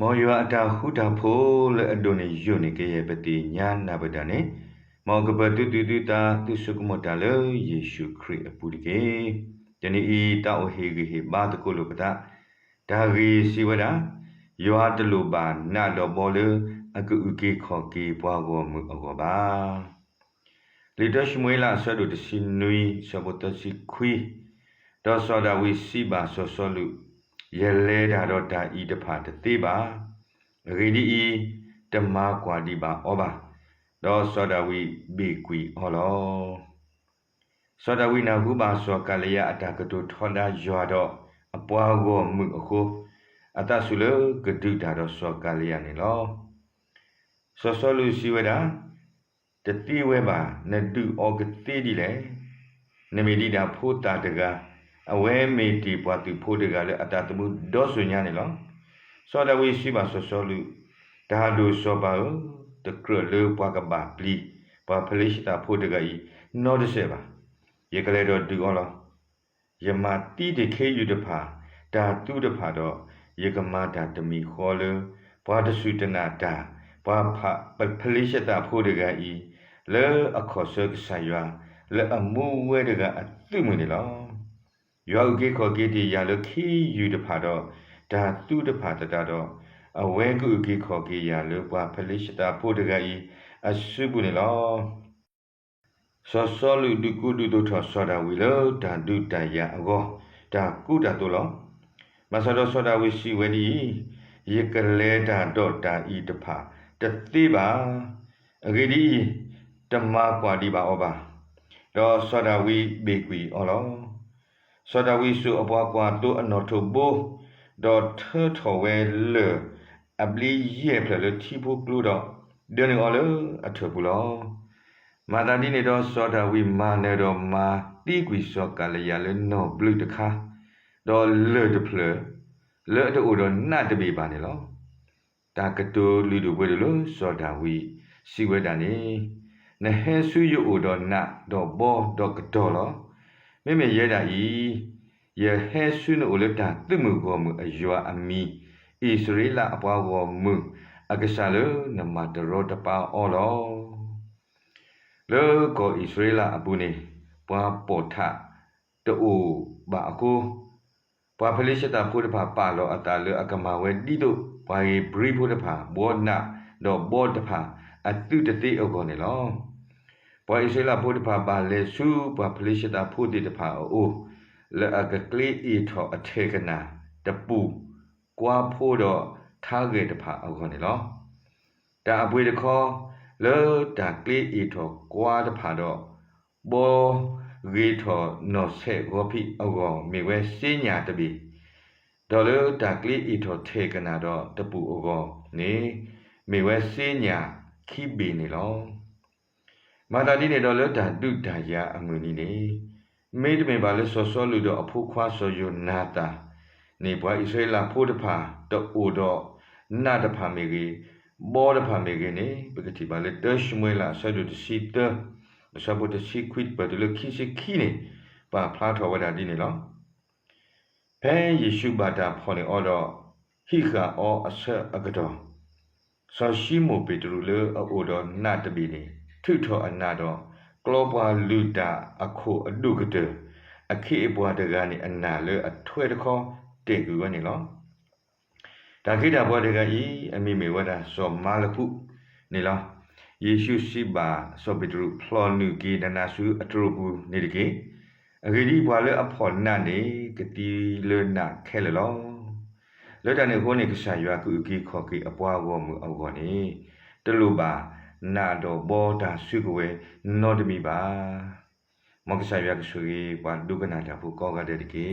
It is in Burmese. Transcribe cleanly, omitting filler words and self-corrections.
မော်ယွာအတာဟုတာဖိုလေအဒိုနေယိုနေကေယပတိညာနာပဒနေမောကပတုတုတုတာသူစုကမတလေယေရှုခရစ်အပူဒီကေတနီဤတောဟေဂေဟေဘာတကုလပတာဒါဂီစီဝဒယွာတလူပါနာတော့ဘောလေအကုဥကေခောကေပွားကောမှုအကောပါလေတရှမွေလာဆဒုတစီနွီဆဘတစီခွီဒေါ်စောဒဝီစီပါဆောဆောလူရဲလဲတာတော့ဒါဤတဖာတသေးပါရေဒီဤဓမ္မကွာဒီပါဩပါဒေါ်စောဒဝီဘေကွီဟောလောစောဒဝီနာဟုပါစောကလျာအတာကတုထောဒါရွာတော့အပွားကိုမှုအခုအတဆုလကဒုတာတော့စောကလျာနေလောဆောဆောလူစီဝဒတတိဝဲပါနတုဩကတိဒီလေနမေဒီတာဖို့တာတကအဝဲမေတီပွားသူဖို့တကလည်းအတတမှုဒေါ်ဆွညာနေလောစောဒဝီရှိပါဆောဆောလူဒါလူစောပါတကရလေပွားကပါပလီပါဖလိရှိတာဖို့တကဤနောဒစေပါယေကလေးတော့ဒီအောလောယမတိတခေယူတဖာဒါတုတဖာတော့ယေကမတာတမီခေါ်လေပွားတဆုတနာတာပွားဖလိရှိတာဖို့တကဤလေအခေါ်ဆောကဆာယလေအမှုဝဲတကအသိမနေလောယောဂေခောကေတိရလခီယူတဖာတော့ဒါသူတဖာတတတော့အဝဲကုကေခောကေရလပွားဖလိရှိတာဖို့တကဤအဆုဘူးနေလောဆောဆောလူဒုကုဒုထောဆောဒဝီလောဒါဒုတယအကောဒါကုတတုလောမဆဒောဆောဒဝီရှိဝဒီယေကလေဒါတော့ဒါဤတဖာတတိပါအဂေဒီဓမ္မကွာဒီပါဩပါဒေါ်ဆောဒဝီဘေကွီဩလောစောဒဝိစုအပွားကွာတို့အနော်ထုဘိုဒေါ်ထထောဝဲလေအပလီယေဖလတီဘုကလူတော့ဒင်းအော်လေအထဘူးလောမာတာဒီနေတော့စောဒဝိမာနေတော့မာတီကွီစောကလျာလေနော်ဘလူတခါဒေါ်လေတဖလလေတူတော့နတ်တပေပါနေလောတာကတူလူတို့ဝဲလို့စောဒဝိစီဝဲတာနေနဟဲဆူယိုတော့နတ်တော့ဘောတော့ကတော်လောမေမေရဲတာဤယဟဲဆုနုလတာတိမှုကောမှုအယွာအမီဣသရေလအပွားကောမှုအကဆာလနမတရောတပါအောလောလောကောဣသရေလအပူနေပွားပေါ်ထတူဘာကိုပွားဖလိရှတာဖုဒဖာပါလောအတာလအကမဝဲတိတို့ပွားဘရိဖုဒဖာဘောနာတော့ဘောတဖာအတုတတိအကောနေလောပွားဣသရေလဖုဒဖာပါလေစုပွားဖလိရှတာဖုတိတဖာအိုလေအကကလေးဤထောအထေကနာတပူကွာဖို့တော့ထားခဲ့တဖာအောက်ကနေလောဒါအပွေတခေါ်လေဒါကလေးဤထောကွာတဖာတော့ဘောဂေထောနော်ဆေဂောဖိအောက်ကောမိဝဲစင်းညာတပိဒေါ်လေဒါကလေးဤထောထေကနာတော့တပူအောက်ကောနေမိဝဲစင်းညာခိဘီနေလောမာတာဒီနေတော့လေဒါတုဒါယအငွေနီနေမေတ္တမေပါလေဆောဆောလူတော့အဖို့ခွာဆောယနာတာနေဘွားဣသရေလဖို့တဖာတော့အိုတော့နာတဖာမေကြီးဘောတဖာမေကြီးနေပကတိပါလေတရှမွေလာဆောဒုတစီတဆဘတစီခွိပဒလခိစီခိနေပါဖလားထောဝဒဒီနေလောဖဲယေရှုဘာတာဖော်နေအော်တော့ဟိခါအောအဆက်အကတော်ဆောရှိမိုပေတရူလေအိုတော့နာတပီနေထုထောအနာတော့ကလောပွားလူတာအခုအဒုကတအခေဘွားတကနေအနာလေအထွဲတခေါတေကူကနေလောဒါခိတာဘွားတကဤအမိမေဝဒစောမာလခုနေလောယေရှုရှိပါစောပိတရုဖလောနုကေဒနာစုအတရဘူးနေတကေအဂိဒီဘွားလေအဖော်နာနေကတိလေနာခဲလေလောလောတနေဟိုနေကဆာယွာကုကေခောကေအပွားဘောမှုအောကောနေတလူပါနာတော့ဘောတာဆွေကွယ်နောတမီပါမောက္ကဆာယကဆွေဘာဒုကနာတာဖူကောကတဲ့တကေ